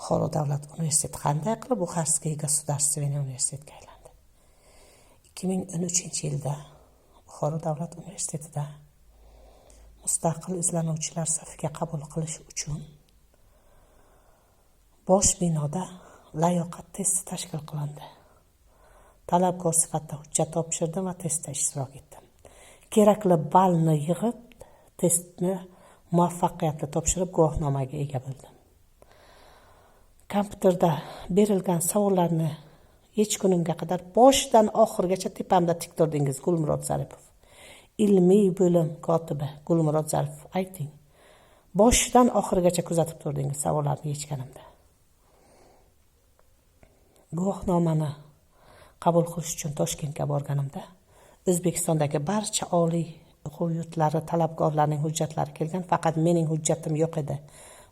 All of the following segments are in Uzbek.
Buxoro davlat universiteti qanday qilib Buxarskiy государственный universitetga aylandi? 2013-yilda Buxoro davlat universitetida mustaqil izlanuvchilar safiga qabul qilish uchun bosh binoda layoqat testi tashkil qilindi. Talabgor sifatida hujjat topshirdim va testda ishtirok etdim. Kerakli ballni yig'ib, testni muvaffaqiyatli topshirib guvohnomaga ega bo'ldim. Kompyuterda berilgan savollarni yechgunimga qadar boshidan oxirigacha tepamda tik turdingiz, Gulmurod Zaripov. Ilmiy bo'lim kotibi Gulmurod Zaripov, ayting. Boshidan oxirigacha kuzatib turdingiz savollarni yechganimda. Guvohnomani qabul qilish uchun Toshkentga borganimda O'zbekistondagi barcha oliy o'quv yurtlari talabgorlarining hujjatlari kelgan, faqat mening hujjatim yo'q edi.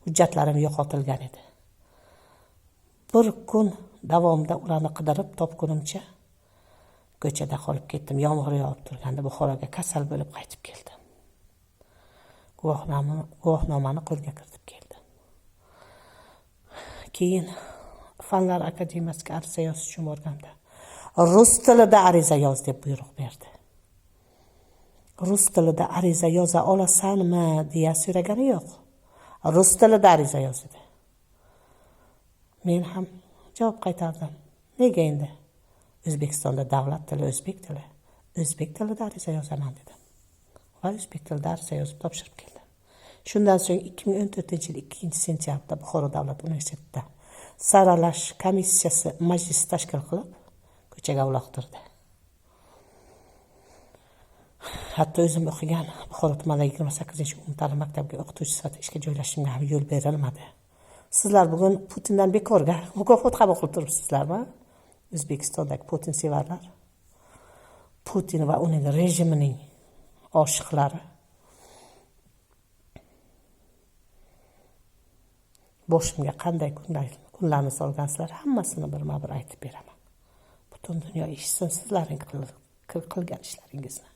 Hujjatlarim yo'qotilgan edi. Bir kun davomida ularni qidirib topgunimcha ko'chada qolib ketdim. Yomg'ir yog'ib turganda Buxoroga kasal bo'lib qaytib keldim. Guvohnomani qo'lga kiritib keldim. Keyin Fanlar akademiyasiga ariza yozish uchun borganimda rus tilida ariza yoz deb buyruq berdi. Rus tilida ariza yoza olasanmi deya so'ragani yo'q. Rus tilida ariza yoz dedi. Men ham javob qaytardim. Nega endi? O'zbekistonda davlat tili o'zbek tili. O'zbek tilida ariza yozaman dedim. Va o'zbek tilida ariza yozib topshirib keldim. Shundan so'ng 2014-yil 2-sentyabrda Buxoro davlat universitetida saralash komissiyasi majlis tashkil qilib, ko'chaga uloqtirdi. Hatto o'zim o'qigan Buxoro tumanidagi 28-umumta'lim maktabiga o'qituvchi sifatida ishga joylashishimga ham yo'l berilmadi. Sizlar bugun Putindan bekorga mukofot qabul qilib turibsizlarmi? O'zbekistondagi Putin sevarlar, Putin va uning rejimining oshiqlari. Boshimga qanday kunlarni solgansizlar, hammasini birma-bir aytib beraman. Butun dunyo eshitsin sizlarning qilgan ishlaringizni.